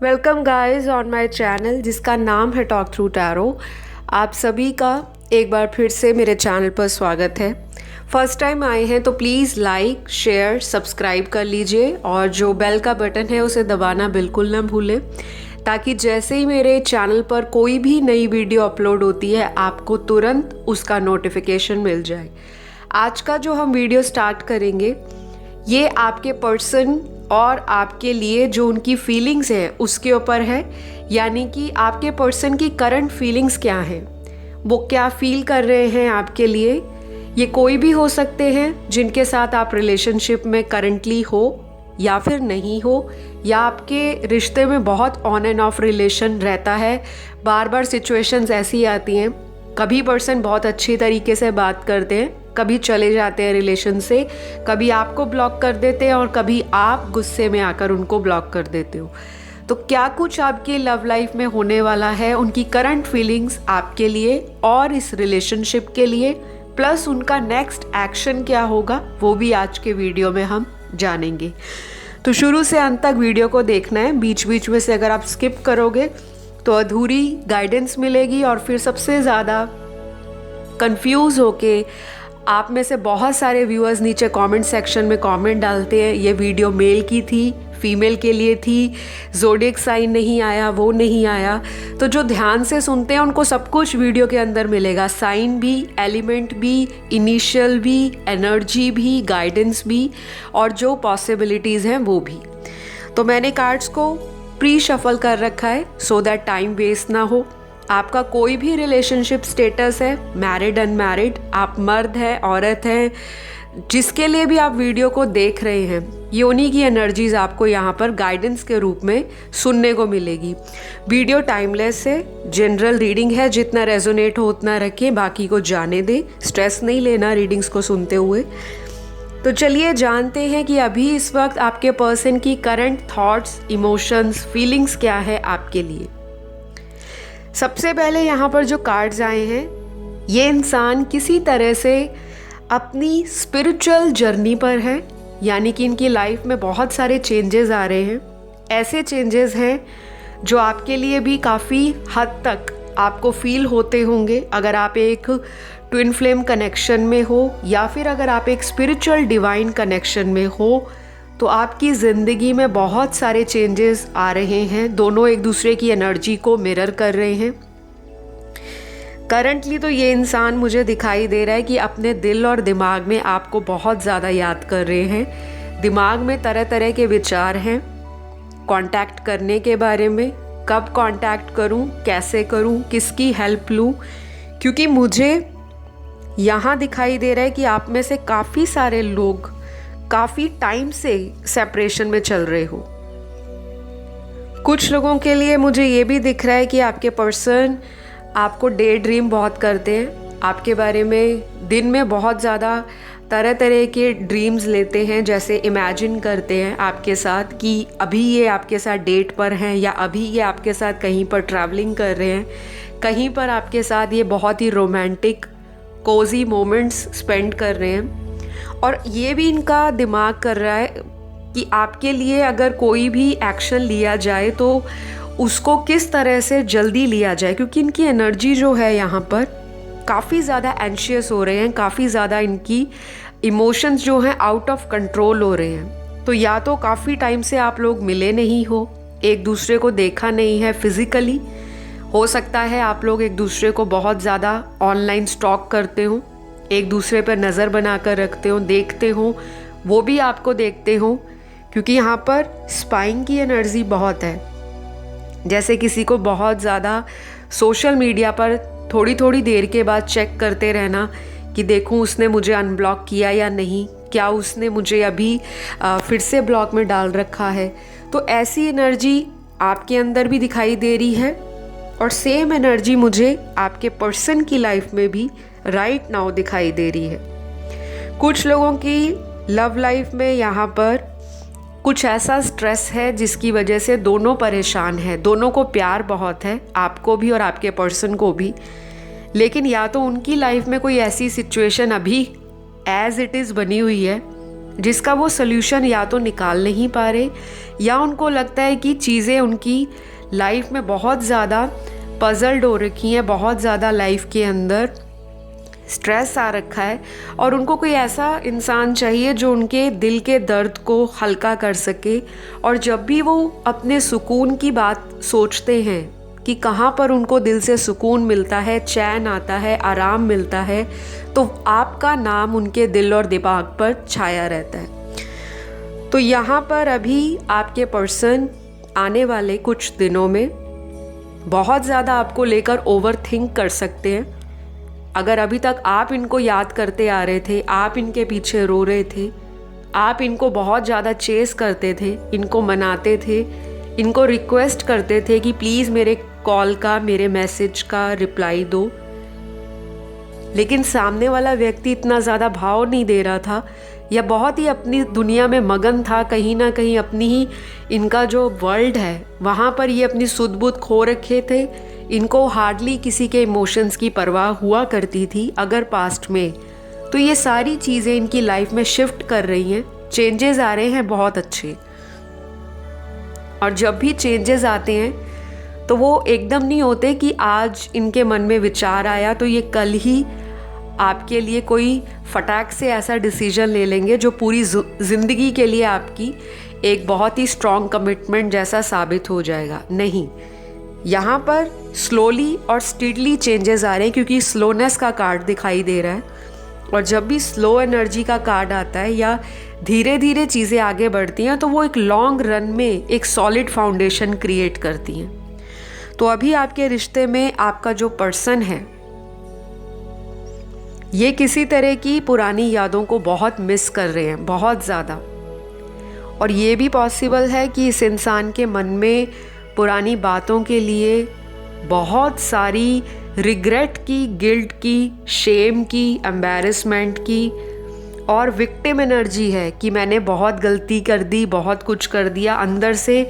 Welcome guys on my channel जिसका नाम है टॉक थ्रू टैरो। आप सभी का एक बार फिर से मेरे चैनल पर स्वागत है। फर्स्ट टाइम आए हैं तो प्लीज़ लाइक शेयर सब्सक्राइब कर लीजिए और जो बेल का बटन है उसे दबाना बिल्कुल ना भूलें, ताकि जैसे ही मेरे चैनल पर कोई भी नई वीडियो अपलोड होती है आपको तुरंत उसका नोटिफिकेशन मिल जाए। आज का जो हम वीडियो स्टार्ट करेंगे ये आपके पर्सन और आपके लिए जो उनकी फीलिंग्स है उसके ऊपर है, यानी कि आपके पर्सन की करंट फीलिंग्स क्या हैं, वो क्या फील कर रहे हैं आपके लिए। ये कोई भी हो सकते हैं जिनके साथ आप रिलेशनशिप में करंटली हो या फिर नहीं हो, या आपके रिश्ते में बहुत ऑन एंड ऑफ रिलेशन रहता है। बार बार सिचुएशंस ऐसी आती हैं, कभी पर्सन बहुत अच्छी तरीके से बात करते हैं, कभी चले जाते हैं रिलेशन से, कभी आपको ब्लॉक कर देते हैं और कभी आप गुस्से में आकर उनको ब्लॉक कर देते हो। तो क्या कुछ आपके लव लाइफ में होने वाला है, उनकी करंट फीलिंग्स आपके लिए और इस रिलेशनशिप के लिए, प्लस उनका नेक्स्ट एक्शन क्या होगा, वो भी आज के वीडियो में हम जानेंगे। तो शुरू से अंत तक वीडियो को देखना है। बीच बीच में से अगर आप स्किप करोगे तो अधूरी गाइडेंस मिलेगी और फिर सबसे ज़्यादा कंफ्यूज होके आप में से बहुत सारे व्यूअर्स नीचे कमेंट सेक्शन में कमेंट डालते हैं, ये वीडियो मेल की थी, फीमेल के लिए थी, ज़ोडिएक साइन नहीं आया, वो नहीं आया। तो जो ध्यान से सुनते हैं उनको सब कुछ वीडियो के अंदर मिलेगा, साइन भी, एलिमेंट भी, इनिशियल भी, एनर्जी भी, गाइडेंस भी और जो पॉसिबिलिटीज़ हैं वो भी। तो मैंने कार्ड्स को प्री शफल कर रखा है सो दैट टाइम वेस्ट ना हो। आपका कोई भी रिलेशनशिप स्टेटस है, मैरिड अनमैरिड, आप मर्द हैं औरत हैं, जिसके लिए भी आप वीडियो को देख रहे हैं, ये उन्हीं की एनर्जीज आपको यहाँ पर गाइडेंस के रूप में सुनने को मिलेगी। वीडियो टाइमलेस है, जनरल रीडिंग है, जितना रेजोनेट हो उतना रखें, बाकी को जाने दें, स्ट्रेस नहीं लेना रीडिंग्स को सुनते हुए। तो चलिए जानते हैं कि अभी इस वक्त आपके पर्सन की करंट थॉट्स, इमोशंस, फीलिंग्स क्या है आपके लिए। सबसे पहले यहाँ पर जो कार्ड्स आए हैं, ये इंसान किसी तरह से अपनी स्पिरिचुअल जर्नी पर है, यानी कि इनकी लाइफ में बहुत सारे चेंजेस आ रहे हैं। ऐसे चेंजेस हैं जो आपके लिए भी काफ़ी हद तक आपको फील होते होंगे अगर आप एक ट्विन फ्लेम कनेक्शन में हो या फिर अगर आप एक स्पिरिचुअल डिवाइन कनेक्शन में हो, तो आपकी ज़िंदगी में बहुत सारे चेंजेस आ रहे हैं। दोनों एक दूसरे की एनर्जी को मिरर कर रहे हैं। करंटली तो ये इंसान मुझे दिखाई दे रहा है कि अपने दिल और दिमाग में आपको बहुत ज़्यादा याद कर रहे हैं। दिमाग में तरह तरह के विचार हैं कांटेक्ट करने के बारे में, कब कांटेक्ट करूं, कैसे करूं, किसकी हेल्प लूं, क्योंकि मुझे यहाँ दिखाई दे रहा है कि आप में से काफ़ी सारे लोग काफ़ी टाइम से सेपरेशन में चल रहे हो। कुछ लोगों के लिए मुझे ये भी दिख रहा है कि आपके पर्सन आपको डे ड्रीम बहुत करते हैं, आपके बारे में दिन में बहुत ज़्यादा तरह तरह के ड्रीम्स लेते हैं, जैसे इमेजिन करते हैं आपके साथ कि अभी ये आपके साथ डेट पर हैं या अभी ये आपके साथ कहीं पर ट्रैवलिंग कर रहे हैं, कहीं पर आपके साथ ये बहुत ही रोमांटिक कोजी मोमेंट्स स्पेंड कर रहे हैं। और ये भी इनका दिमाग कर रहा है कि आपके लिए अगर कोई भी एक्शन लिया जाए तो उसको किस तरह से जल्दी लिया जाए, क्योंकि इनकी एनर्जी जो है यहाँ पर काफ़ी ज़्यादा एंशियस हो रहे हैं, काफ़ी ज़्यादा इनकी इमोशंस जो हैं आउट ऑफ कंट्रोल हो रहे हैं। तो या तो काफ़ी टाइम से आप लोग मिले नहीं हो, एक दूसरे को देखा नहीं है फिज़िकली, हो सकता है आप लोग एक दूसरे को बहुत ज़्यादा ऑनलाइन स्टॉक करते हो, एक दूसरे पर नज़र बनाकर रखते हो, देखते हो, वो भी आपको देखते हो, क्योंकि यहाँ पर स्पाइंग की एनर्जी बहुत है। जैसे किसी को बहुत ज़्यादा सोशल मीडिया पर थोड़ी थोड़ी देर के बाद चेक करते रहना कि देखूँ उसने मुझे अनब्लॉक किया या नहीं, क्या उसने मुझे अभी फिर से ब्लॉक में डाल रखा है। तो ऐसी एनर्जी आपके अंदर भी दिखाई दे रही है और सेम एनर्जी मुझे आपके पर्सन की लाइफ में भी राइट नाउ दिखाई दे रही है। कुछ लोगों की लव लाइफ में यहाँ पर कुछ ऐसा स्ट्रेस है जिसकी वजह से दोनों परेशान हैं, दोनों को प्यार बहुत है, आपको भी और आपके पर्सन को भी, लेकिन या तो उनकी लाइफ में कोई ऐसी सिचुएशन अभी एज इट इज़ बनी हुई है जिसका वो सल्यूशन या तो निकाल नहीं पा रहे, या उनको लगता है कि चीज़ें उनकी लाइफ में बहुत ज़्यादा पजल्ड हो रखी हैं, बहुत ज़्यादा लाइफ के अंदर स्ट्रेस आ रखा है, और उनको कोई ऐसा इंसान चाहिए जो उनके दिल के दर्द को हल्का कर सके। और जब भी वो अपने सुकून की बात सोचते हैं कि कहाँ पर उनको दिल से सुकून मिलता है, चैन आता है, आराम मिलता है, तो आपका नाम उनके दिल और दिमाग पर छाया रहता है। तो यहाँ पर अभी आपके पर्सन आने वाले कुछ दिनों में बहुत ज़्यादा आपको लेकर ओवर थिंक कर सकते हैं। अगर अभी तक आप इनको याद करते आ रहे थे, आप इनके पीछे रो रहे थे, आप इनको बहुत ज़्यादा चेस करते थे, इनको मनाते थे, इनको रिक्वेस्ट करते थे कि प्लीज़ मेरे कॉल का, मेरे मैसेज का रिप्लाई दो, लेकिन सामने वाला व्यक्ति इतना ज़्यादा भाव नहीं दे रहा था, या बहुत ही अपनी दुनिया में मगन था, कहीं ना कहीं अपनी ही इनका जो वर्ल्ड है वहाँ पर ये अपनी सुध बुध खो रखे थे। इनको हार्डली किसी के इमोशंस की परवाह हुआ करती थी अगर पास्ट में। तो ये सारी चीज़ें इनकी लाइफ में शिफ्ट कर रही हैं, चेंजेस आ रहे हैं बहुत अच्छे। और जब भी चेंजेस आते हैं तो वो एकदम नहीं होते कि आज इनके मन में विचार आया तो ये कल ही आपके लिए कोई फटाक से ऐसा डिसीजन ले लेंगे जो पूरी ज़िंदगी के लिए आपकी एक बहुत ही स्ट्रॉन्ग कमिटमेंट जैसा साबित हो जाएगा। नहीं, यहाँ पर स्लोली और स्टीडली चेंजेस आ रहे हैं, क्योंकि स्लोनेस का कार्ड दिखाई दे रहा है। और जब भी स्लो एनर्जी का कार्ड आता है या धीरे धीरे चीज़ें आगे बढ़ती हैं तो वो एक लॉन्ग रन में एक सॉलिड फाउंडेशन क्रिएट करती हैं। तो अभी आपके रिश्ते में आपका जो पर्सन है ये किसी तरह की पुरानी यादों को बहुत मिस कर रहे हैं, बहुत ज़्यादा। और ये भी पॉसिबल है कि इस इंसान के मन में पुरानी बातों के लिए बहुत सारी रिग्रेट की, गिल्ट की, शेम की, एम्बैरेसमेंट की और विक्टिम एनर्जी है कि मैंने बहुत गलती कर दी, बहुत कुछ कर दिया। अंदर से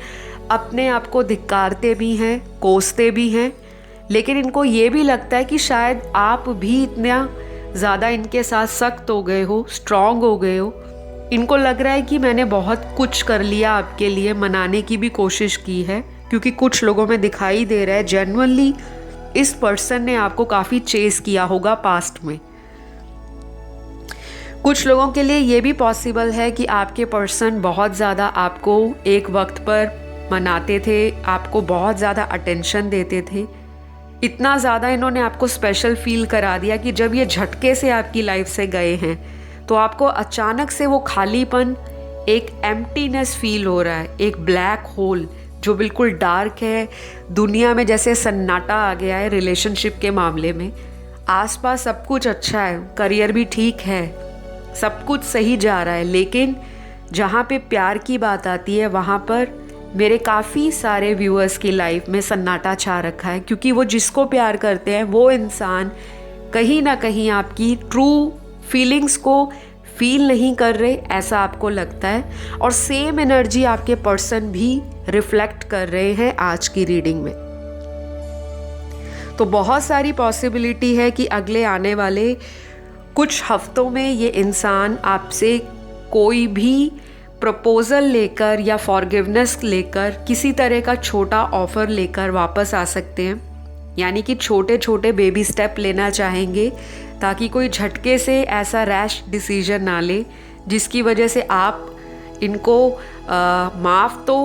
अपने आप को धिक्कारते भी हैं, कोसते भी हैं, लेकिन इनको ये भी लगता है कि शायद आप भी इतना ज़्यादा इनके साथ सख्त हो गए हो, स्ट्रॉन्ग हो गए हो। इनको लग रहा है कि मैंने बहुत कुछ कर लिया आपके लिए, मनाने की भी कोशिश की है, क्योंकि कुछ लोगों में दिखाई दे रहा है जेन्युइनली इस पर्सन ने आपको काफ़ी चेस किया होगा पास्ट में। कुछ लोगों के लिए ये भी पॉसिबल है कि आपके पर्सन बहुत ज़्यादा आपको एक वक्त पर मनाते थे, आपको बहुत ज़्यादा अटेंशन देते थे। इतना ज़्यादा इन्होंने आपको स्पेशल फील करा दिया कि जब ये झटके से आपकी लाइफ से गए हैं तो आपको अचानक से वो खालीपन, एक एम्प्टीनेस फील हो रहा है, एक ब्लैक होल जो बिल्कुल डार्क है। दुनिया में जैसे सन्नाटा आ गया है रिलेशनशिप के मामले में। आसपास सब कुछ अच्छा है, करियर भी ठीक है, सब कुछ सही जा रहा है, लेकिन जहाँ पे प्यार की बात आती है वहाँ पर मेरे काफ़ी सारे व्यूअर्स की लाइफ में सन्नाटा छा रखा है, क्योंकि वो जिसको प्यार करते हैं वो इंसान कहीं ना कहीं आपकी ट्रू फीलिंग्स को फील नहीं कर रहे, ऐसा आपको लगता है। और सेम एनर्जी आपके पर्सन भी रिफ्लेक्ट कर रहे हैं आज की रीडिंग में। तो बहुत सारी पॉसिबिलिटी है कि अगले आने वाले कुछ हफ्तों में ये इंसान आपसे कोई भी प्रपोज़ल लेकर या फॉरगिवनेस लेकर, किसी तरह का छोटा ऑफ़र लेकर वापस आ सकते हैं। यानी कि छोटे छोटे बेबी स्टेप लेना चाहेंगे ताकि कोई झटके से ऐसा रैश डिसीजन ना ले जिसकी वजह से आप इनको माफ़ तो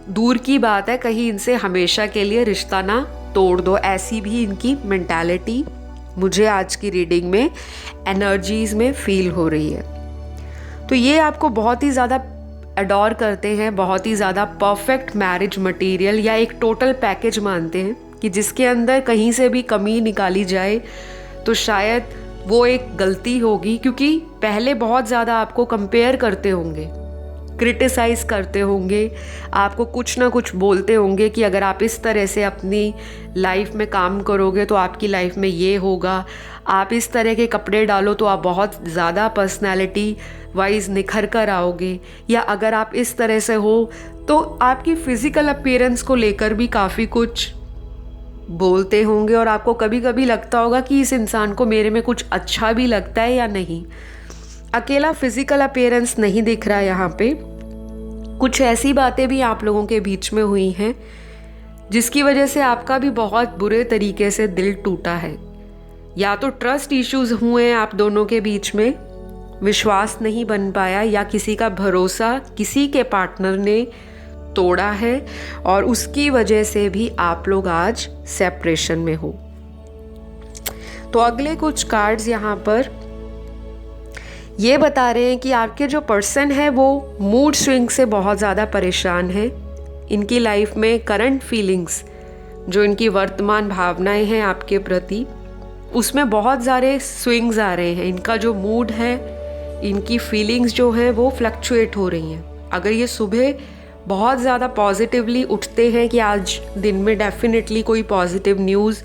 दूर की बात है, कहीं इनसे हमेशा के लिए रिश्ता ना तोड़ दो। ऐसी भी इनकी मेंटालिटी मुझे आज की रीडिंग में एनर्जीज़ में फील हो रही है। तो ये आपको बहुत ही ज़्यादा अडोर करते हैं, बहुत ही ज़्यादा परफेक्ट मैरिज मटेरियल या एक टोटल पैकेज मानते हैं कि जिसके अंदर कहीं से भी कमी निकाली जाए तो शायद वो एक गलती होगी, क्योंकि पहले बहुत ज़्यादा आपको कंपेयर करते होंगे, क्रिटिसाइज़ करते होंगे, आपको कुछ ना कुछ बोलते होंगे कि अगर आप इस तरह से अपनी लाइफ में काम करोगे तो आपकी लाइफ में ये होगा, आप इस तरह के कपड़े डालो तो आप बहुत ज़्यादा पर्सनैलिटी वाइज निखर कर आओगे, या अगर आप इस तरह से हो तो आपकी फ़िज़िकल अपीयरेंस को लेकर भी काफ़ी कुछ बोलते होंगे। और आपको कभी कभी लगता होगा कि इस इंसान को मेरे में कुछ अच्छा भी लगता है या नहीं। अकेला फिजिकल अपीयरेंस नहीं दिख रहा यहाँ पे, कुछ ऐसी बातें भी आप लोगों के बीच में हुई हैं जिसकी वजह से आपका भी बहुत बुरे तरीके से दिल टूटा है। या तो ट्रस्ट इश्यूज हुए हैं आप दोनों के बीच में, विश्वास नहीं बन पाया, या किसी का भरोसा किसी के पार्टनर ने तोड़ा है और उसकी वजह से भी आप लोग आज सेपरेशन में हो। तो अगले कुछ कार्ड्स यहाँ पर ये बता रहे हैं कि आपके जो पर्सन है वो मूड स्विंग से बहुत ज़्यादा परेशान है। इनकी लाइफ में करंट फीलिंग्स, जो इनकी वर्तमान भावनाएं हैं आपके प्रति, उसमें बहुत सारे स्विंग्स आ रहे हैं। इनका जो मूड है, इनकी फीलिंग्स जो हैं वो फ्लक्चुएट हो रही हैं। अगर ये सुबह बहुत ज़्यादा पॉजिटिवली उठते हैं कि आज दिन में डेफिनेटली कोई पॉजिटिव न्यूज़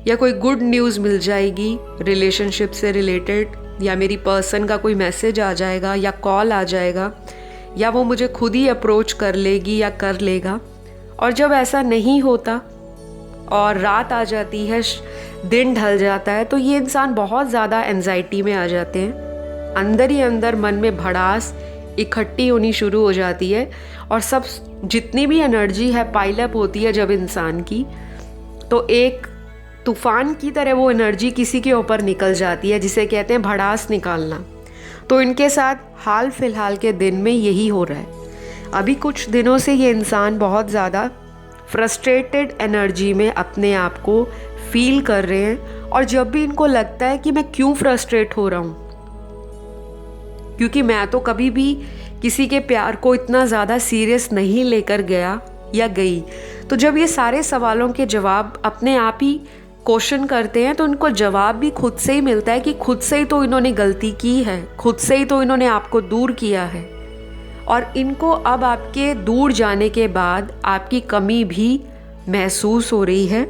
या कोई गुड न्यूज़ मिल जाएगी रिलेशनशिप से रिलेटेड, या मेरी पर्सन का कोई मैसेज आ जाएगा या कॉल आ जाएगा, या वो मुझे खुद ही अप्रोच कर लेगी या कर लेगा, और जब ऐसा नहीं होता और रात आ जाती है, दिन ढल जाता है, तो ये इंसान बहुत ज़्यादा एंजाइटी में आ जाते हैं। अंदर ही अंदर मन में भड़ास इकट्ठी होनी शुरू हो जाती है और सब जितनी भी एनर्जी है पाइलअप होती है जब इंसान की, तो एक तूफान की तरह वो एनर्जी किसी के ऊपर निकल जाती है, जिसे कहते हैं भड़ास निकालना। तो इनके साथ हाल फिलहाल के दिन में यही हो रहा है। अभी कुछ दिनों से ये इंसान बहुत ज़्यादा फ्रस्ट्रेटेड एनर्जी में अपने आप को फील कर रहे हैं, और जब भी इनको लगता है कि मैं क्यों फ्रस्ट्रेट हो रहा हूँ, क्योंकि मैं तो कभी भी किसी के प्यार को इतना ज़्यादा सीरियस नहीं लेकर गया या गई, तो जब ये सारे सवालों के जवाब अपने आप ही क्वेश्चन करते हैं तो उनको जवाब भी खुद से ही मिलता है कि खुद से ही तो इन्होंने गलती की है, खुद से ही तो इन्होंने आपको दूर किया है। और इनको अब आपके दूर जाने के बाद आपकी कमी भी महसूस हो रही है,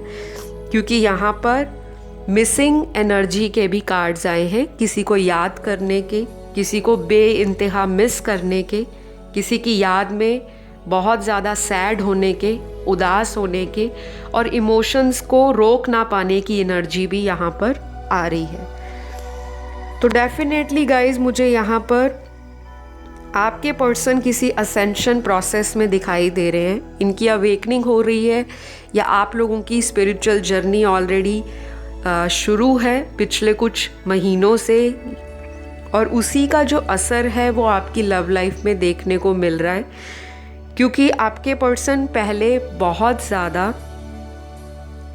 क्योंकि यहाँ पर मिसिंग एनर्जी के भी कार्ड्स आए हैं। किसी को याद करने के, किसी को बेइंतहा मिस करने के, किसी की याद में बहुत ज़्यादा सैड होने के, उदास होने के, और इमोशंस को रोक ना पाने की एनर्जी भी यहाँ पर आ रही है। तो डेफिनेटली गाइज मुझे यहाँ पर आपके पर्सन किसी असेंशन प्रोसेस में दिखाई दे रहे हैं। इनकी अवेकनिंग हो रही है, या आप लोगों की स्पिरिचुअल जर्नी ऑलरेडी शुरू है पिछले कुछ महीनों से, और उसी का जो असर है वो आपकी लव लाइफ में देखने को मिल रहा है। क्योंकि आपके पर्सन पहले बहुत ज़्यादा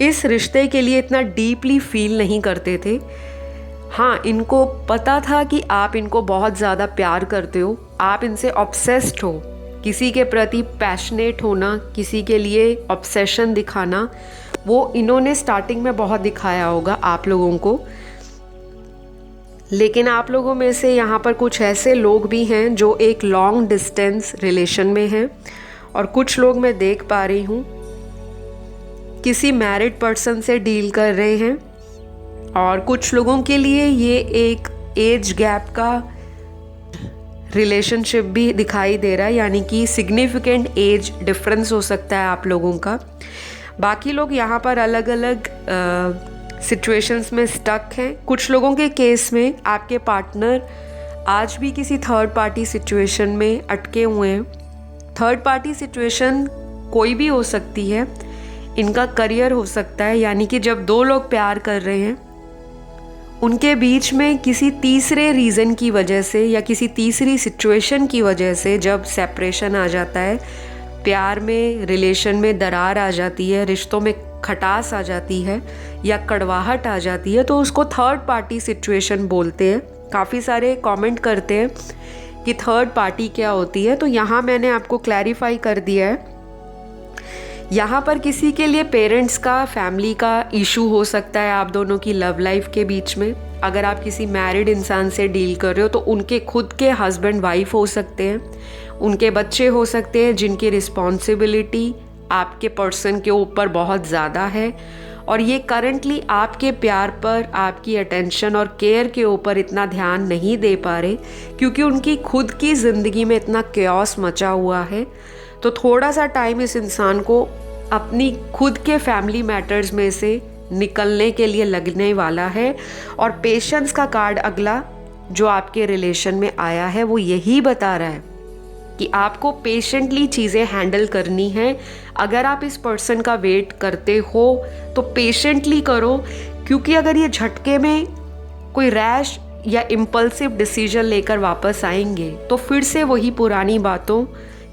इस रिश्ते के लिए इतना डीपली फील नहीं करते थे। हाँ, इनको पता था कि आप इनको बहुत ज़्यादा प्यार करते हो, आप इनसे ऑब्सेस्ड हो, किसी के प्रति पैशनेट होना, किसी के लिए ऑब्सेशन दिखाना, वो इन्होंने स्टार्टिंग में बहुत दिखाया होगा आप लोगों को। लेकिन आप लोगों में से यहाँ पर कुछ ऐसे लोग भी हैं जो एक लॉन्ग डिस्टेंस रिलेशन में हैं, और कुछ लोग मैं देख पा रही हूँ किसी मैरिड पर्सन से डील कर रहे हैं, और कुछ लोगों के लिए ये एक एज गैप का रिलेशनशिप भी दिखाई दे रहा है, यानी कि सिग्निफिकेंट एज डिफरेंस हो सकता है आप लोगों का। बाकी लोग यहाँ पर अलग अलग सिचुएशंस में स्टक हैं। कुछ लोगों के केस में आपके पार्टनर आज भी किसी थर्ड पार्टी सिचुएशन में अटके हुए हैं। थर्ड पार्टी सिचुएशन कोई भी हो सकती है, इनका करियर हो सकता है, यानी कि जब दो लोग प्यार कर रहे हैं उनके बीच में किसी तीसरे रीज़न की वजह से या किसी तीसरी सिचुएशन की वजह से जब सेपरेशन आ जाता है, प्यार में, रिलेशन में दरार आ जाती है, रिश्तों में खटास आ जाती है या कड़वाहट आ जाती है, तो उसको थर्ड पार्टी सिचुएशन बोलते हैं। काफ़ी सारे कमेंट करते हैं कि थर्ड पार्टी क्या होती है, तो यहाँ मैंने आपको क्लैरिफाई कर दिया है। यहाँ पर किसी के लिए पेरेंट्स का, फैमिली का इशू हो सकता है आप दोनों की लव लाइफ के बीच में। अगर आप किसी मैरिड इंसान से डील कर रहे हो तो उनके खुद के हस्बैंड वाइफ हो सकते हैं, उनके बच्चे हो सकते हैं जिनकी रिस्पॉन्सिबिलिटी आपके पर्सन के ऊपर बहुत ज़्यादा है, और ये करंटली आपके प्यार पर, आपकी अटेंशन और केयर के ऊपर इतना ध्यान नहीं दे पा रहे क्योंकि उनकी खुद की ज़िंदगी में इतना कैओस मचा हुआ है। तो थोड़ा सा टाइम इस इंसान को अपनी खुद के फैमिली मैटर्स में से निकलने के लिए लगने वाला है। और पेशेंस का कार्ड अगला जो आपके रिलेशन में आया है वो यही बता रहा है कि आपको पेशेंटली चीज़ें हैंडल करनी है। अगर आप इस पर्सन का वेट करते हो तो पेशेंटली करो, क्योंकि अगर ये झटके में कोई रैश या इम्पल्सिव डिसीजन लेकर वापस आएंगे तो फिर से वही पुरानी बातों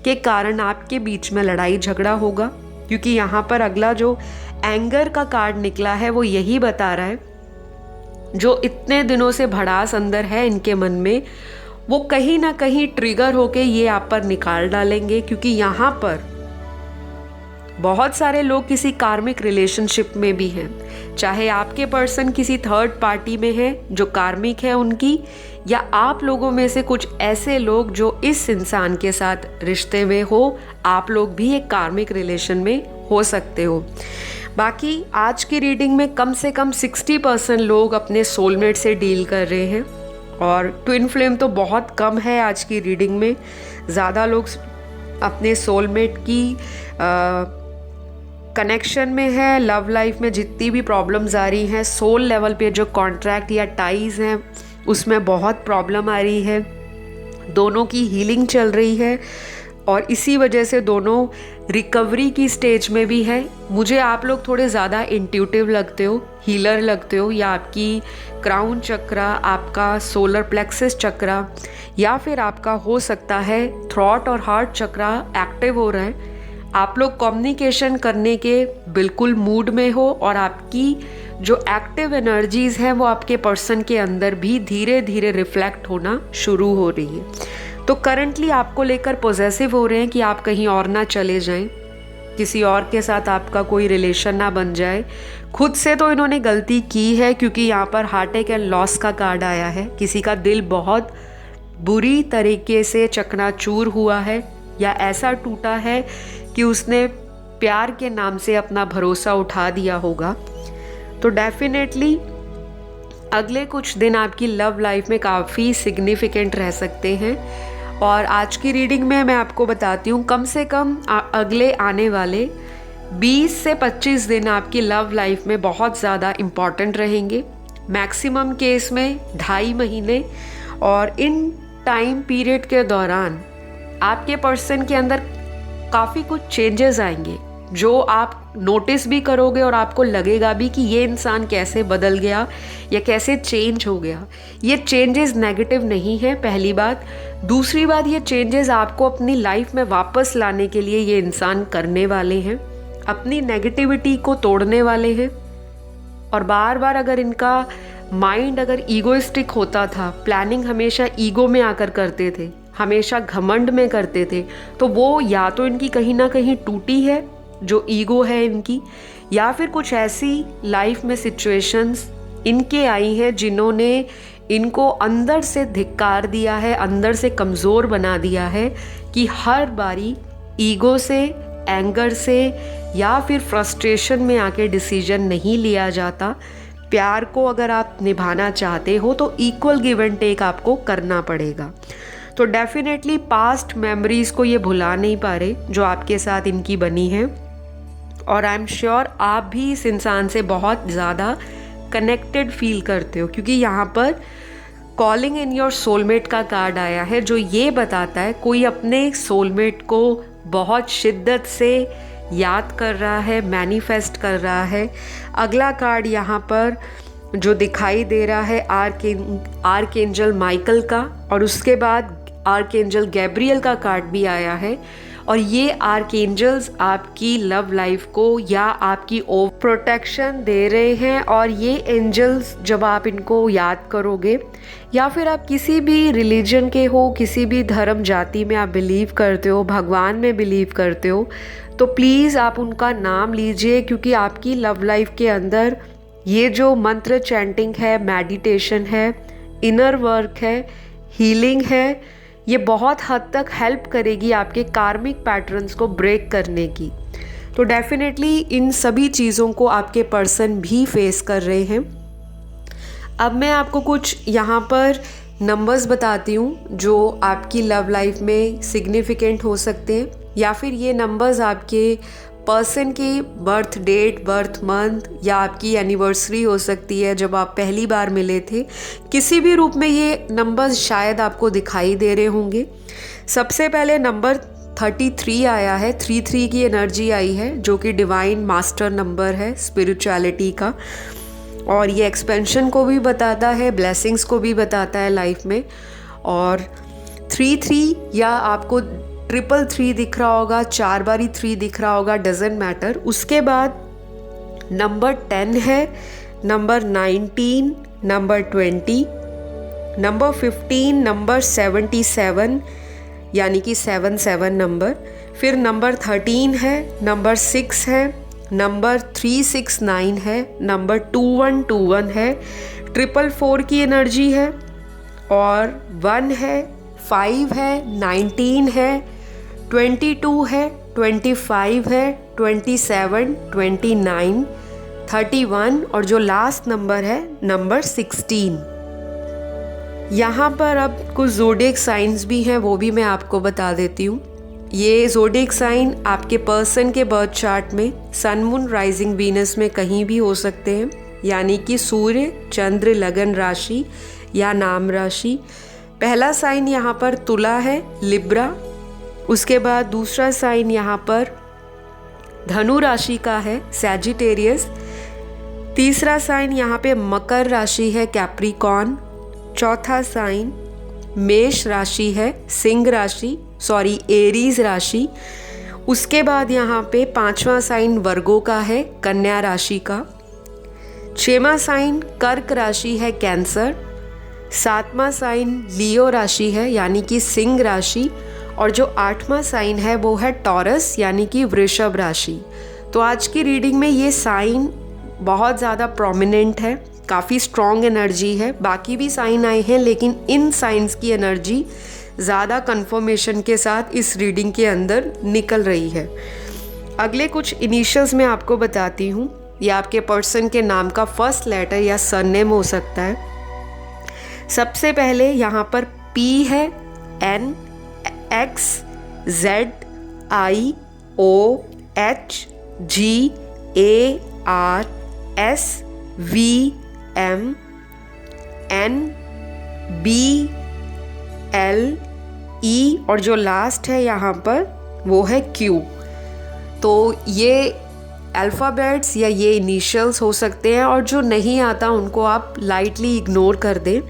के कारण आपके बीच में लड़ाई झगड़ा होगा। क्योंकि यहाँ पर अगला जो एंगर का कार्ड निकला है वो यही बता रहा है, जो इतने दिनों से भड़ास अंदर है इनके मन में, वो कहीं ना कहीं ट्रिगर होके ये आप पर निकाल डालेंगे। क्योंकि यहाँ पर बहुत सारे लोग किसी कार्मिक रिलेशनशिप में भी हैं, चाहे आपके पर्सन किसी थर्ड पार्टी में है जो कार्मिक है उनकी, या आप लोगों में से कुछ ऐसे लोग जो इस इंसान के साथ रिश्ते में हो, आप लोग भी एक कार्मिक रिलेशन में हो सकते हो। बाकी आज की रीडिंग में कम से कम 60% लोग अपने सोलमेट से डील कर रहे हैं, और ट्विन फ्लेम तो बहुत कम है आज की रीडिंग में। ज़्यादा लोग अपने सोलमेट की कनेक्शन में है। लव लाइफ में जितनी भी प्रॉब्लम्स आ रही हैं, सोल लेवल पे जो कॉन्ट्रैक्ट या टाइज़ हैं उसमें बहुत प्रॉब्लम आ रही है। दोनों की हीलिंग चल रही है और इसी वजह से दोनों रिकवरी की स्टेज में भी है। मुझे आप लोग थोड़े ज़्यादा इंट्यूटिव लगते हो, हीलर लगते हो, या आपकी क्राउन चक्रा, आपका सोलर प्लेक्सस चक्रा, या फिर आपका हो सकता है थ्रॉट और हार्ट चक्रा एक्टिव हो रहा है। आप लोग कम्युनिकेशन करने के बिल्कुल मूड में हो और आपकी जो एक्टिव एनर्जीज़ हैं वो आपके पर्सन के अंदर भी धीरे धीरे रिफ्लेक्ट होना शुरू हो रही है। तो करंटली आपको लेकर पॉजेसिव हो रहे हैं कि आप कहीं और ना चले जाएं, किसी और के साथ आपका कोई रिलेशन ना बन जाए। खुद से तो इन्होंने गलती की है, क्योंकि यहाँ पर हार्ट अटैक एंड लॉस का कार्ड आया है। किसी का दिल बहुत बुरी तरीके से चकनाचूर हुआ है या ऐसा टूटा है कि उसने प्यार के नाम से अपना भरोसा उठा दिया होगा। तो डेफिनेटली अगले कुछ दिन आपकी लव लाइफ में काफ़ी सिग्निफिकेंट रह सकते हैं। और आज की रीडिंग में मैं आपको बताती हूँ, कम से कम अगले आने वाले 20 से 25 दिन आपकी लव लाइफ में बहुत ज़्यादा इम्पॉर्टेंट रहेंगे। मैक्सिमम केस में 2.5 महीने। और इन टाइम पीरियड के दौरान आपके पर्सन के अंदर काफ़ी कुछ चेंजेस आएंगे, जो आप नोटिस भी करोगे और आपको लगेगा भी कि ये इंसान कैसे बदल गया या कैसे चेंज हो गया। ये चेंजेस नेगेटिव नहीं है, पहली बात। दूसरी बात, ये चेंजेस आपको अपनी लाइफ में वापस लाने के लिए ये इंसान करने वाले हैं, अपनी नेगेटिविटी को तोड़ने वाले हैं। और बार बार अगर इनका माइंड अगर ईगोइस्टिक होता था, प्लानिंग हमेशा ईगो में आकर करते थे, हमेशा घमंड में करते थे, तो वो या तो इनकी कहीं ना कहीं टूटी है जो ईगो है इनकी, या फिर कुछ ऐसी लाइफ में सिचुएशंस इनके आई हैं जिन्होंने इनको अंदर से धिक्कार दिया है, अंदर से कमज़ोर बना दिया है कि हर बारी ईगो से, एंगर से या फिर फ्रस्ट्रेशन में आके डिसीजन नहीं लिया जाता। प्यार को अगर आप निभाना चाहते हो तो इक्वल गिव एंड टेक आपको करना पड़ेगा। तो डेफिनेटली पास्ट मेमोरीज़ को ये भुला नहीं पा रहे जो आपके साथ इनकी बनी है। और आई एम श्योर आप भी इस इंसान से बहुत ज़्यादा कनेक्टेड फील करते हो, क्योंकि यहाँ पर कॉलिंग इन योर सोलमेट का कार्ड आया है, जो ये बताता है कोई अपने सोलमेट को बहुत शिद्दत से याद कर रहा है, मैनिफेस्ट कर रहा है। अगला कार्ड यहाँ पर जो दिखाई दे रहा है आर्कएंजल माइकल का, और उसके बाद आर्कएंजल गैब्रियल का कार्ड भी आया है। और ये आर्कएंजल्स आपकी लव लाइफ को या आपकी ओवर प्रोटेक्शन दे रहे हैं। और ये एंजल्स जब आप इनको याद करोगे, या फिर आप किसी भी रिलीजन के हो, किसी भी धर्म जाति में आप बिलीव करते हो, भगवान में बिलीव करते हो, तो प्लीज़ आप उनका नाम लीजिए, क्योंकि आपकी लव लाइफ के अंदर ये जो मंत्र चैंटिंग है, मेडिटेशन है, इनर वर्क है, हीलिंग है, ये बहुत हद तक हेल्प करेगी आपके कार्मिक पैटर्न्स को ब्रेक करने की। तो डेफिनेटली इन सभी चीज़ों को आपके पर्सन भी फेस कर रहे हैं। अब मैं आपको कुछ यहाँ पर नंबर्स बताती हूँ जो आपकी लव लाइफ में सिग्निफिकेंट हो सकते हैं, या फिर ये नंबर्स आपके पर्सन की बर्थ डेट, बर्थ मंथ या आपकी एनिवर्सरी हो सकती है जब आप पहली बार मिले थे। किसी भी रूप में ये नंबर शायद आपको दिखाई दे रहे होंगे। सबसे पहले नंबर 33 आया है, 33 की एनर्जी आई है जो कि डिवाइन मास्टर नंबर है स्पिरिचुअलिटी का, और ये एक्सपेंशन को भी बताता है, ब्लेसिंग्स को भी बताता है लाइफ में। और 33 या आपको 333 दिख रहा होगा, 4 बारी 3 दिख रहा होगा, डजेंट मैटर। उसके बाद नंबर 10 है, नंबर 19, नंबर 20, नंबर 15, नंबर 77 यानी कि 77 नंबर। फिर नंबर 13 है, नंबर 6 है, नंबर 369 है, नंबर 2121 है, 444 की एनर्जी है, और 1 है, 5 है, 19 है, 22 है, 25 है, 27, 29, 31 और जो लास्ट नंबर है नंबर 16। यहाँ पर अब कुछ ज़ोडिएक साइंस भी हैं, वो भी मैं आपको बता देती हूँ। ये ज़ोडिएक साइन आपके पर्सन के बर्थ चार्ट में सन, मून, राइजिंग, वीनस में कहीं भी हो सकते हैं, यानी कि सूर्य, चंद्र, लगन राशि या नाम राशि। पहला साइन यहाँ पर तुला है, लिब्रा। उसके बाद दूसरा साइन यहाँ पर धनु राशि का है, सैजिटेरियस। तीसरा साइन यहाँ पे मकर राशि है, कैप्रिकॉर्न। चौथा साइन मेष राशि है, सिंह राशि, एरीज राशि। उसके बाद यहाँ पे 5वां साइन वर्गो का है, कन्या राशि का। 6वां साइन कर्क राशि है, कैंसर। 7वां साइन लियो राशि है, यानी कि सिंह राशि। और जो 8वां साइन है वो है टॉरस, यानी कि वृषभ राशि। तो आज की रीडिंग में ये साइन बहुत ज़्यादा प्रोमिनेंट है, काफ़ी स्ट्रॉन्ग एनर्जी है। बाकी भी साइन आए हैं लेकिन इन साइंस की एनर्जी ज़्यादा कंफर्मेशन के साथ इस रीडिंग के अंदर निकल रही है। अगले कुछ इनिशियल्स मैं आपको बताती हूँ। ये आपके पर्सन के नाम का फर्स्ट लेटर या सरनेम हो सकता है। सबसे पहले यहाँ पर P है, N, X, Z, I, O, H, G, A, R, S, V, M, N, B, L, E और जो लास्ट है यहाँ पर वो है Q। तो ये अल्फ़ाबेट्स या ये इनिशियल्स हो सकते हैं, और जो नहीं आता उनको आप लाइटली इग्नोर कर दें।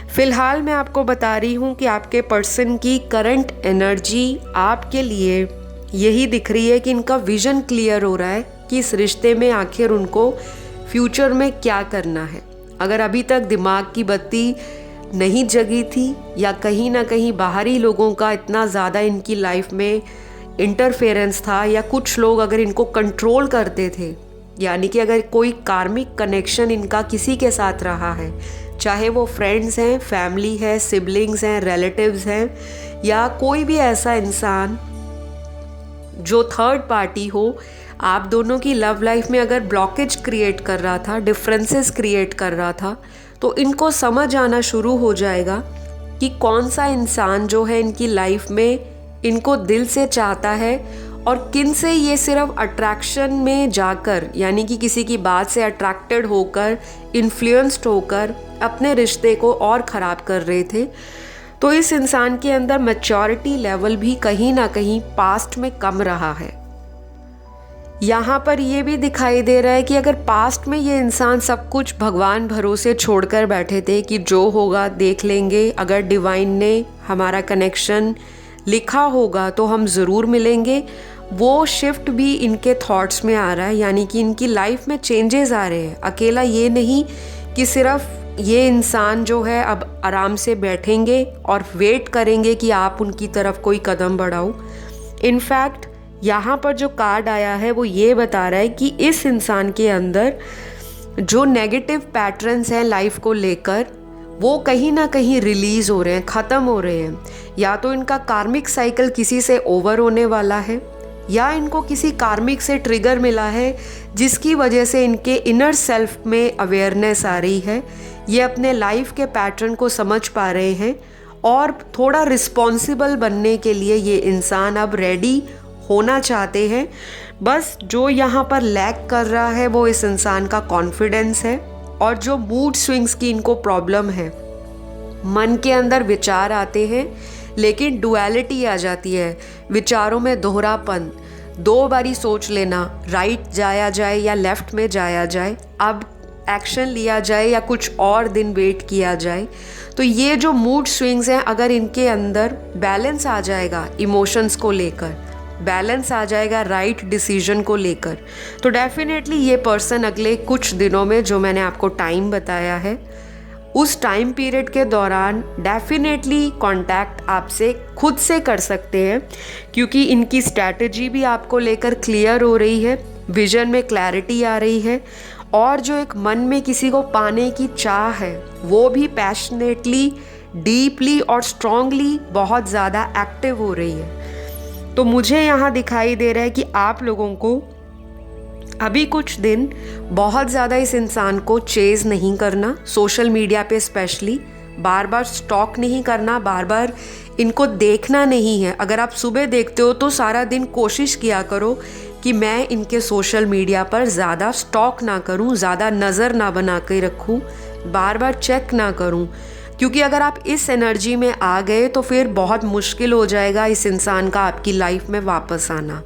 फ़िलहाल मैं आपको बता रही हूँ कि आपके पर्सन की करंट एनर्जी आपके लिए यही दिख रही है कि इनका विज़न क्लियर हो रहा है कि इस रिश्ते में आखिर उनको फ्यूचर में क्या करना है। अगर अभी तक दिमाग की बत्ती नहीं जगी थी या कहीं ना कहीं बाहरी लोगों का इतना ज़्यादा इनकी लाइफ में इंटरफेरेंस था, या कुछ लोग अगर इनको कंट्रोल करते थे, यानी कि अगर कोई कार्मिक कनेक्शन इनका किसी के साथ रहा है, चाहे वो फ्रेंड्स हैं, फैमिली है, सिबलिंग्स हैं, रिलेटिव्स हैं, या कोई भी ऐसा इंसान जो थर्ड पार्टी हो, आप दोनों की लव लाइफ में अगर ब्लॉकेज क्रिएट कर रहा था, डिफरेंसेस क्रिएट कर रहा था, तो इनको समझ आना शुरू हो जाएगा कि कौन सा इंसान जो है इनकी लाइफ में इनको दिल से चाहता है, और किन से ये सिर्फ अट्रैक्शन में जाकर, यानी कि किसी की बात से अट्रैक्टेड होकर, इन्फ्लुएंस्ड होकर अपने रिश्ते को और ख़राब कर रहे थे। तो इस इंसान के अंदर मैच्योरिटी लेवल भी कहीं ना कहीं पास्ट में कम रहा है। यहाँ पर ये भी दिखाई दे रहा है कि अगर पास्ट में ये इंसान सब कुछ भगवान भरोसे छोड़कर बैठे थे कि जो होगा देख लेंगे, अगर डिवाइन ने हमारा कनेक्शन लिखा होगा तो हम ज़रूर मिलेंगे, वो शिफ्ट भी इनके थॉट्स में आ रहा है, यानी कि इनकी लाइफ में चेंजेस आ रहे हैं। अकेला ये नहीं कि सिर्फ ये इंसान जो है अब आराम से बैठेंगे और वेट करेंगे कि आप उनकी तरफ कोई कदम बढ़ाओ। इनफैक्ट यहाँ पर जो कार्ड आया है वो ये बता रहा है कि इस इंसान के अंदर जो नेगेटिव पैटर्न्स हैं लाइफ को लेकर, वो कहीं ना कहीं रिलीज़ हो रहे हैं, ख़त्म हो रहे हैं। या तो इनका कार्मिक साइकिल किसी से ओवर होने वाला है, या इनको किसी कार्मिक से ट्रिगर मिला है जिसकी वजह से इनके इनर सेल्फ में अवेयरनेस आ रही है। ये अपने लाइफ के पैटर्न को समझ पा रहे हैं और थोड़ा रिस्पॉन्सिबल बनने के लिए ये इंसान अब रेडी होना चाहते हैं। बस जो यहाँ पर लैक कर रहा है वो इस इंसान का कॉन्फिडेंस है, और जो मूड स्विंग्स की इनको प्रॉब्लम है, मन के अंदर विचार आते हैं लेकिन डुअलिटी आ जाती है, विचारों में दोहरापन, 2 बारी सोच लेना, राइट जाया जाए या लेफ्ट में जाया जाए, अब एक्शन लिया जाए या कुछ और दिन वेट किया जाए। तो ये जो मूड स्विंग्स हैं, अगर इनके अंदर बैलेंस आ जाएगा इमोशंस को लेकर, बैलेंस आ जाएगा राइट डिसीजन को लेकर, तो डेफिनेटली ये पर्सन अगले कुछ दिनों में, जो मैंने आपको टाइम बताया है, उस टाइम पीरियड के दौरान डेफिनेटली कांटेक्ट आपसे खुद से कर सकते हैं, क्योंकि इनकी स्ट्रैटेजी भी आपको लेकर क्लियर हो रही है, विजन में क्लैरिटी आ रही है, और जो एक मन में किसी को पाने की चाह है वो भी पैशनेटली, डीपली और स्ट्रांगली बहुत ज़्यादा एक्टिव हो रही है। तो मुझे यहाँ दिखाई दे रहा है कि आप लोगों को अभी कुछ दिन बहुत ज़्यादा इस इंसान को चेज़ नहीं करना, सोशल मीडिया पे स्पेशली बार बार स्टॉक नहीं करना, बार बार इनको देखना नहीं है। अगर आप सुबह देखते हो तो सारा दिन कोशिश किया करो कि मैं इनके सोशल मीडिया पर ज़्यादा स्टॉक ना करूं, ज़्यादा नज़र ना बना के रखूं, बार बार चेक ना करूं, क्योंकि अगर आप इस एनर्जी में आ गए तो फिर बहुत मुश्किल हो जाएगा इस इंसान का आपकी लाइफ में वापस आना।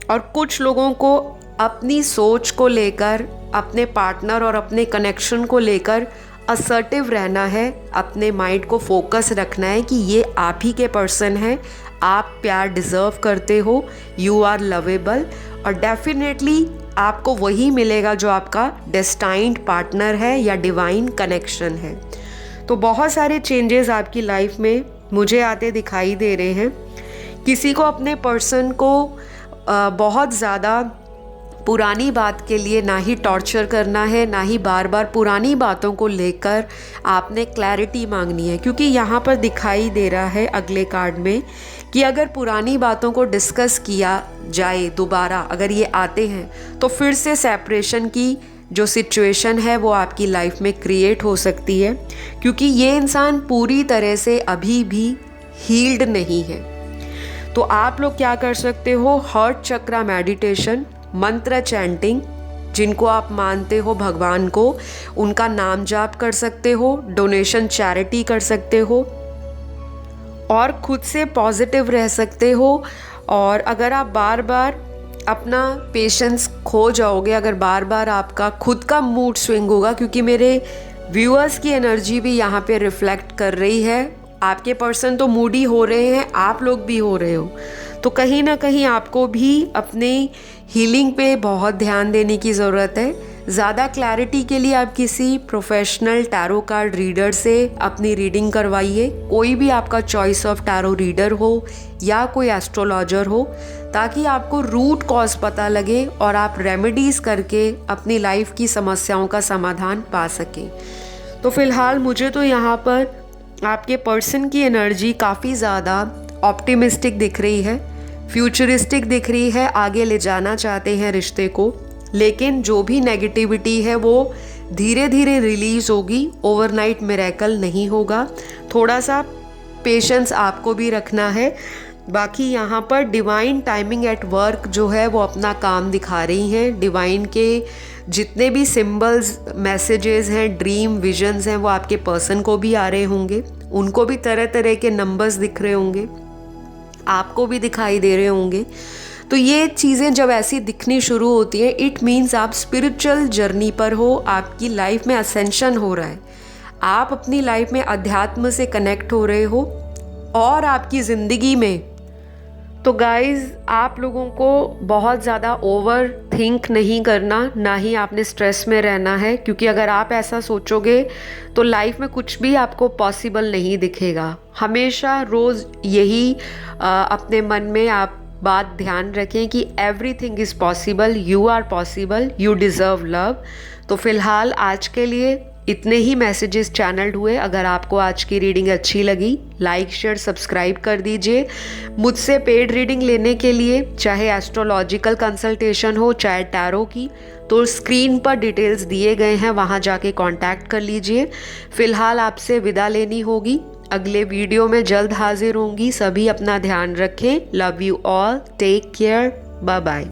और कुछ लोगों को अपनी सोच को लेकर, अपने पार्टनर और अपने कनेक्शन को लेकर असर्टिव रहना है, अपने माइंड को फोकस रखना है कि ये आप ही के पर्सन हैं, आप प्यार डिज़र्व करते हो, यू आर लवेबल, और डेफिनेटली आपको वही मिलेगा जो आपका डेस्टाइन्ड पार्टनर है या डिवाइन कनेक्शन है। तो बहुत सारे चेंजेस आपकी लाइफ में मुझे आते दिखाई दे रहे हैं। किसी को अपने पर्सन को बहुत ज़्यादा पुरानी बात के लिए ना ही टॉर्चर करना है, ना ही बार बार पुरानी बातों को लेकर आपने क्लैरिटी मांगनी है, क्योंकि यहाँ पर दिखाई दे रहा है अगले कार्ड में कि अगर पुरानी बातों को डिस्कस किया जाए दोबारा, अगर ये आते हैं तो फिर से सेपरेशन की जो सिचुएशन है वो आपकी लाइफ में क्रिएट हो सकती है, क्योंकि ये इंसान पूरी तरह से अभी भी हील्ड नहीं है। तो आप लोग क्या कर सकते हो, हार्ट चक्रा मेडिटेशन, मंत्र चैंटिंग, जिनको आप मानते हो भगवान को, उनका नाम जाप कर सकते हो, डोनेशन चैरिटी कर सकते हो, और खुद से पॉजिटिव रह सकते हो। और अगर आप बार बार अपना पेशेंस खो जाओगे, अगर बार बार आपका खुद का मूड स्विंग होगा, क्योंकि मेरे व्यूअर्स की एनर्जी भी यहाँ पे रिफ्लेक्ट कर रही है, आपके पर्सन तो मूडी हो रहे हैं, आप लोग भी हो रहे हो, तो कहीं ना कहीं आपको भी अपने हीलिंग पे बहुत ध्यान देने की ज़रूरत है। ज़्यादा क्लैरिटी के लिए आप किसी प्रोफेशनल टैरो कार्ड रीडर से अपनी रीडिंग करवाइए, कोई भी आपका चॉइस ऑफ टैरो रीडर हो या कोई एस्ट्रोलॉजर हो, ताकि आपको रूट कॉज पता लगे और आप रेमेडीज़ करके अपनी लाइफ की समस्याओं का समाधान पा सकें। तो फ़िलहाल मुझे तो यहाँ पर आपके पर्सन की एनर्जी काफ़ी ज़्यादा ऑप्टिमिस्टिक दिख रही है, फ्यूचरिस्टिक दिख रही है, आगे ले जाना चाहते हैं रिश्ते को, लेकिन जो भी नेगेटिविटी है वो धीरे धीरे रिलीज़ होगी, ओवरनाइट मिरेकल नहीं होगा, थोड़ा सा पेशेंस आपको भी रखना है। बाकी यहाँ पर डिवाइन टाइमिंग एट वर्क जो है वो अपना काम दिखा रही हैं। डिवाइन के जितने भी सिंबल्स, मैसेजेस हैं, ड्रीम विजन्स हैं, वो आपके पर्सन को भी आ रहे होंगे, उनको भी तरह तरह के नंबर्स दिख रहे होंगे, आपको भी दिखाई दे रहे होंगे। तो ये चीज़ें जब ऐसी दिखनी शुरू होती हैं, इट मीन्स आप स्पिरिचुअल जर्नी पर हो, आपकी लाइफ में असेंशन हो रहा है, आप अपनी लाइफ में अध्यात्म से कनेक्ट हो रहे हो और आपकी ज़िंदगी में। तो गाइज़, आप लोगों को बहुत ज़्यादा ओवर थिंक नहीं करना, ना ही आपने स्ट्रेस में रहना है, क्योंकि अगर आप ऐसा सोचोगे तो लाइफ में कुछ भी आपको पॉसिबल नहीं दिखेगा। हमेशा रोज़ यही अपने मन में आप बात ध्यान रखें कि everything is possible, you are possible, you deserve love. तो फ़िलहाल आज के लिए इतने ही मैसेजेस चैनल्ड हुए। अगर आपको आज की रीडिंग अच्छी लगी, लाइक शेयर सब्सक्राइब कर दीजिए। मुझसे पेड रीडिंग लेने के लिए, चाहे एस्ट्रोलॉजिकल कंसल्टेशन हो, चाहे टैरो की, तो स्क्रीन पर डिटेल्स दिए गए हैं, वहाँ जाके कांटेक्ट कर लीजिए। फ़िलहाल आपसे विदा लेनी होगी। अगले वीडियो में जल्द हाजिर होंगी। सभी अपना ध्यान रखें। Love you all, take care, bye bye.